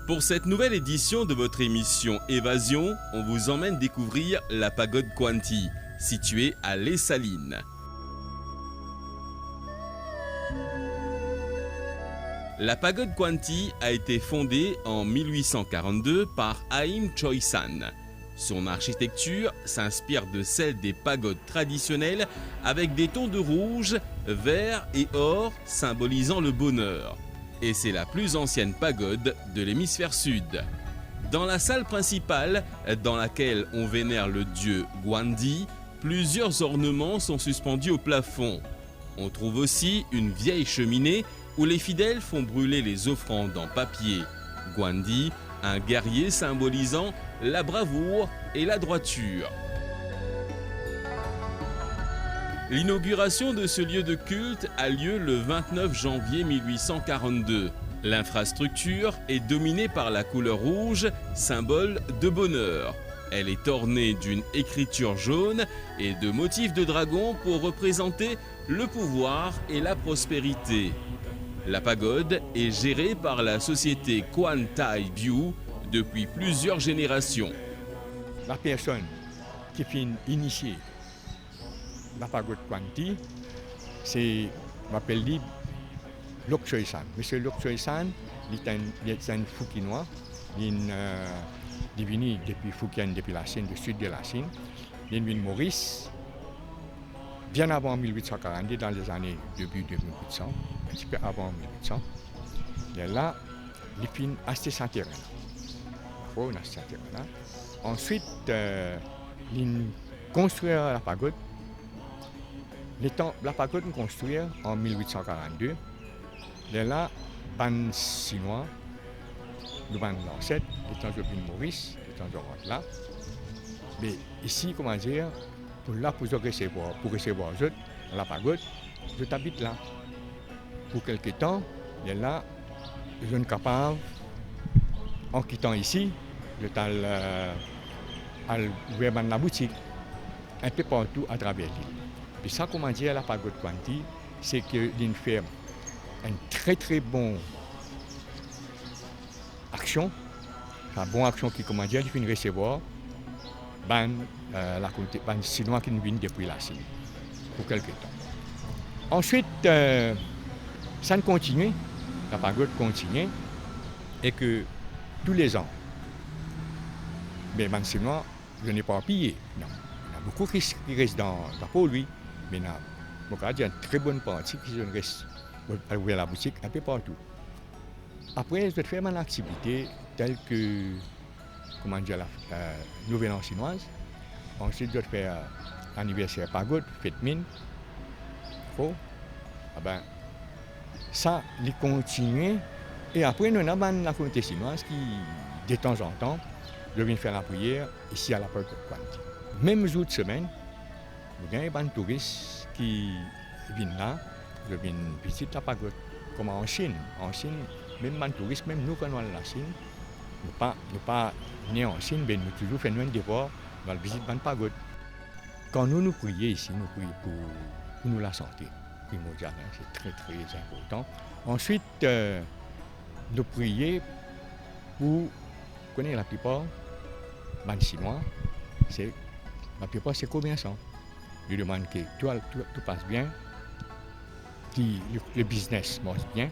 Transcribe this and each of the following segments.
Pour cette nouvelle édition de votre émission Évasion, on vous emmène découvrir la pagode Kwanti, située à Les Salines. La pagode Kwanti a été fondée en 1842 par Haïm Choisan. Son architecture s'inspire de celle des pagodes traditionnelles avec des tons de rouge, vert et or symbolisant le bonheur. Et c'est la plus ancienne pagode de l'hémisphère sud. Dans la salle principale, dans laquelle on vénère le dieu Gwandi, plusieurs ornements sont suspendus au plafond. On trouve aussi une vieille cheminée où les fidèles font brûler les offrandes en papier. Gwandi, un guerrier symbolisant la bravoure et la droiture. L'inauguration de ce lieu de culte a lieu le 29 janvier 1842. L'infrastructure est dominée par la couleur rouge, symbole de bonheur. Elle est ornée d'une écriture jaune et de motifs de dragon pour représenter le pouvoir et la prospérité. La pagode est gérée par la société Kwan Thai View depuis plusieurs générations. La personne qui finit initiée la pagode Kwanti, c'est, m'appelle lui, Lok Choi San. Monsieur Lok Choi San, il est un Fukinois, il est venu depuis Fukien, depuis la Chine, du sud de la Chine. Il est venu Maurice, bien avant 1842, dans les années début 1800, un petit peu avant 1800. Et là, il finit acheter son terrain. Il a acheté un terrain. Ensuite, il construit la pagode. La pagode est construite en 1842. Et là, les Chinois, les ancêtres, les temps de Maurice, les temps de là. Mais ici, comment dire, pour recevoir la pagode, je t'habite là. Pour quelque temps, et là, je suis capable, en quittant ici, je t'ai ouvert la boutique un peu partout à travers l'île. Puis ça, comment dire, la pagode Kwanti, c'est qu'il fait une très très bonne action. Une bonne action qui, comment dire, il fait recevoir la Chinois qui viennent depuis la Chine pour quelques temps. Ensuite, ça continue, la pagode continue, et que tous les ans, mais les Chinois, je n'ai pas pillé. Non. Il y a beaucoup qui restent dans pour lui. Mais il y a une très bonne partie qui reste à ouvrir la boutique un peu partout. Après, je vais faire mon activité telle que, comment dire, la Nouvelle An chinoise. Ensuite, je vais faire l'anniversaire pagode, fête mine. Ça, il continue. Et après, nous avons la communauté chinoise qui, de temps en temps, je viens faire la prière ici à la pagode Kwanti. Même jour de semaine, il y a des touristes qui viennent là, je viens visiter la pagode. Comme en Chine. En Chine, même les touristes, même nous, quand on est en Chine, nous ne pas nés en Chine, mais nous toujours faisons un devoir dans la visite de la pagode. Quand nous prions ici, nous prions pour nous la santé. Primordial, c'est très très important. Ensuite, nous prions pour connaître la plupart des Chinois, la plupart c'est commerçants. Je demande que tout passe bien, que le business marche bien.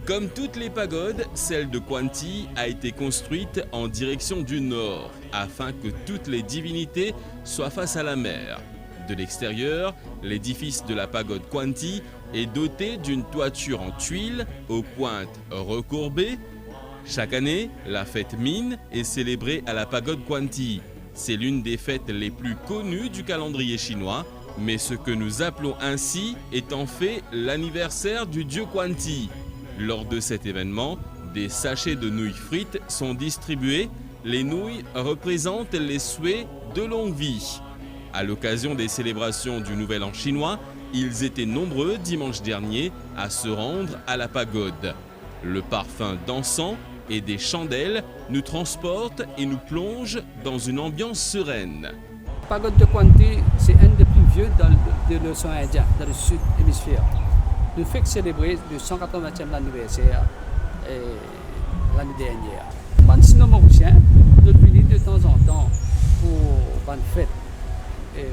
Comme toutes les pagodes, celle de Kwanti a été construite en direction du nord, afin que toutes les divinités soient face à la mer. De l'extérieur, l'édifice de la pagode Kwanti est doté d'une toiture en tuiles aux pointes recourbées. Chaque année, la fête Mine est célébrée à la pagode Kwanti. C'est l'une des fêtes les plus connues du calendrier chinois, mais ce que nous appelons ainsi est en fait l'anniversaire du dieu Kwanti. Lors de cet événement, des sachets de nouilles frites sont distribués. Les nouilles représentent les souhaits de longue vie. À l'occasion des célébrations du Nouvel An chinois, ils étaient nombreux dimanche dernier à se rendre à la pagode. Le parfum d'encens et des chandelles nous transportent et nous plongent dans une ambiance sereine. La pagode de Kwanti, c'est un des plus vieux de l'océan Indien, dans le sud hémisphère. Nous faisons célébrer le 180e anniversaire l'année dernière. Les sino-mauriciens sont venus de temps en temps pour une fête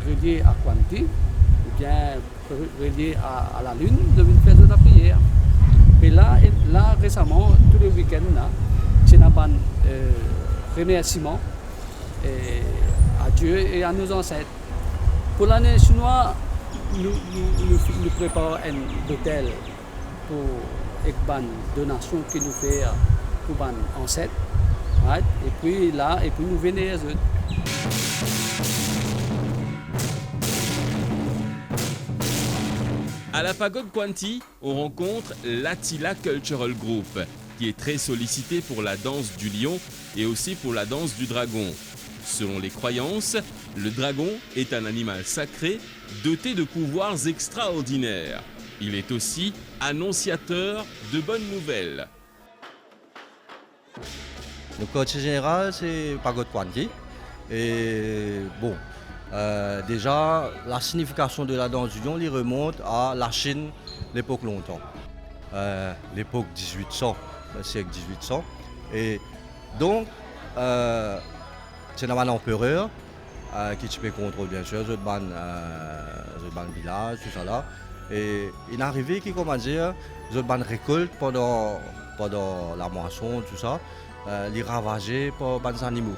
reliée à Kwanti, ou bien reliée à la lune, de venir faire de la prière. Et là récemment, tous les week-ends, c'est un remerciement à Dieu et à nos ancêtres. Pour l'année chinoise, nous préparons un hôtel pour une donation que nous faisons pour nos ancêtres. Right? Et puis nous venons les autres. À la pagode Kwanti, on rencontre l'Attila Cultural Group, qui est très sollicité pour la danse du lion et aussi pour la danse du dragon. Selon les croyances, le dragon est un animal sacré doté de pouvoirs extraordinaires. Il est aussi annonciateur de bonnes nouvelles. Le quartier général, c'est pagode Kwanti. Et bon, déjà, la signification de la danse du lion, il remonte à la Chine, l'époque longtemps. L'époque 1800, le siècle 1800. Et donc, c'est un empereur qui tu peux contrôler bien sûr, je ban village, tout ça là. Et il est arrivé qui, comment dire, je ban récolte pendant la moisson, tout ça, les ravagés par les animaux.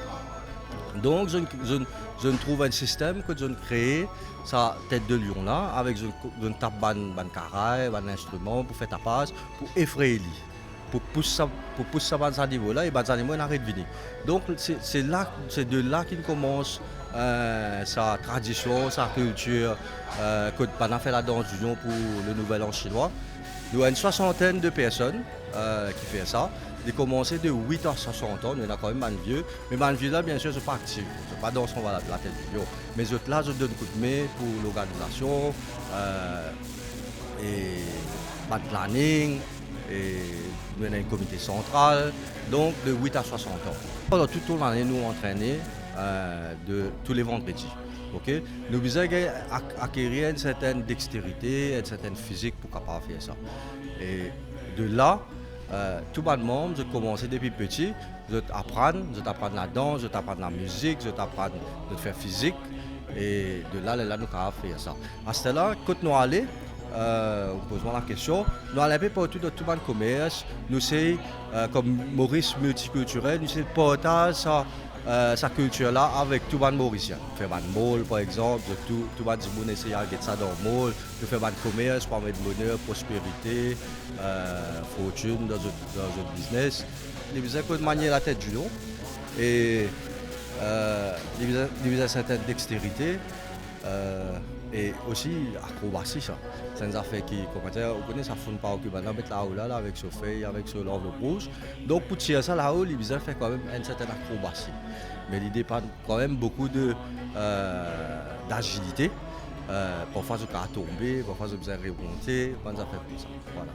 Donc, je trouve un système que je crée sa tête de lion là, avec je tape ban carré, ban instrument pour faire tapage, pour effrayer lui. Pour pousser ça dans ce niveau-là, et les animaux n'arrêtent de venir. Donc c'est de là qu'il commence sa tradition, sa culture, que on a fait la danse du lion pour le Nouvel An chinois. Nous avons une soixantaine de personnes qui font ça. Ils commencent de 8 à 60 ans, il y en a quand même un vieux. Mais les vieux là, bien sûr, je ne suis pas actif. Je ne suis pas dans la tête du lion. Mais là, je donne un coup de main pour l'organisation et le planning. Et nous avons un comité central, donc de 8 à 60 ans. Pendant toute l'année, nous entraînons tous les vendredis. Okay? Nous devons acquérir une certaine dextérité, une certaine physique pour capable faire ça. Et de là, tout le monde, je commençais depuis petit, je t'apprends la danse, je t'apprends la musique, je t'apprends de faire physique. Et de là, nous avons fait ça. À ce là, quand nous allons, on pose la question. Nous allons partout dans tout le commerce. Nous sommes comme Maurice multiculturel, nous sommes partage sa culture là avec tout le monde mauricien. Nous faisons un mall par exemple, tout le monde essaie de faire ça dans le mall. Nous faisons un commerce pour mettre bonheur, prospérité, fortune dans notre business. Nous faisons de manière la tête du lion et nous faisons une certaine dextérité. Et aussi acrobatie, ça. C'est une affaire qui, comment dire, on connaît ça ne fout pas au Cuba, mettre là-haut là, avec ce feuille, avec ce l'enveloppe rouge. Donc pour tirer ça là-haut, il fait quand même une certaine acrobatie. Mais il dépend quand même beaucoup d'agilité. Parfois, je peux tomber, parfois, je peux remonter, pas des affaires comme ça. Voilà.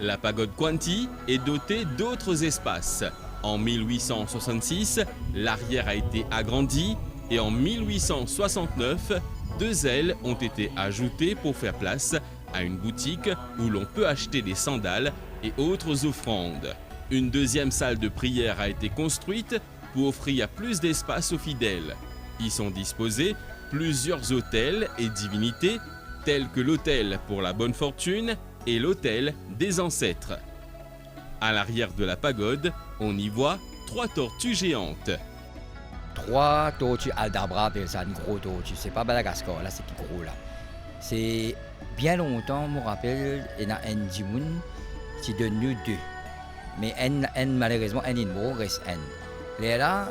La pagode Kwanti est dotée d'autres espaces. En 1866, l'arrière a été agrandi et en 1869, 2 ailes ont été ajoutées pour faire place à une boutique où l'on peut acheter des sandales et autres offrandes. Une deuxième salle de prière a été construite pour offrir plus d'espace aux fidèles. Y sont disposés plusieurs autels et divinités tels que l'autel pour la bonne fortune et l'autel des ancêtres. À l'arrière de la pagode, on y voit 3 tortues géantes. 3 tortues Aldabra, c'est une grosse tortue. C'est pas Madagascar, là, c'est plus gros là. C'est bien longtemps, je me rappelle, il y a un Dimoun, c'est devenu 2. Mais malheureusement, un est mort, reste un. Et là,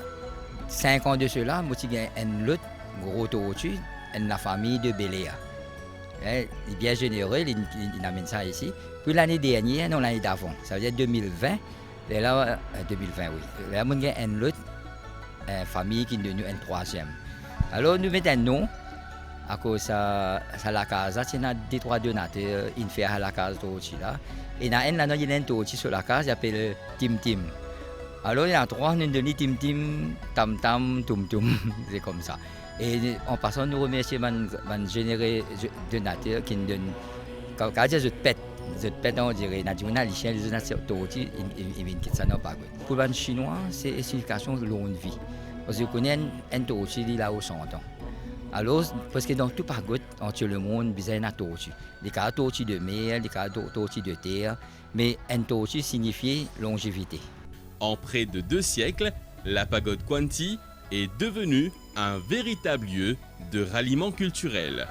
5 ans de cela, il y a un autre gros tortue, la famille de Béléa. Il est bien généreux, il amène ça ici. Puis l'année dernière, non, l'année d'avant, ça veut dire 2020. Et là, 2020, oui. Là, il y a un autre. Famille qui est devenue un 3e. Alors nous mettons un nom à cause de la case. C'est des 3 donateurs qui font à la case de là. Et il y a un tortue sur la case qui s'appelle Tim Tim. Alors il y a 3, nous donnons Tim Tim, Tam Tam, Tum Tum. C'est comme ça. Et en passant, nous remercions les généreux donateurs qui nous donnent quand je pète, on dirait, les chiens, les tortues, ils viennent quitter ça dans pas. Pour les Chinois, c'est une signification de longue vie. Parce que connaît un tortue, il a 100 ans. Alors, parce que dans tout pagode, entier le monde, il y a une tortue. Les cas de tortue de mer, les cas de tortue de terre, mais un tortue signifie longévité. En près de 2 siècles, la pagode Kwanti est devenue un véritable lieu de ralliement culturel.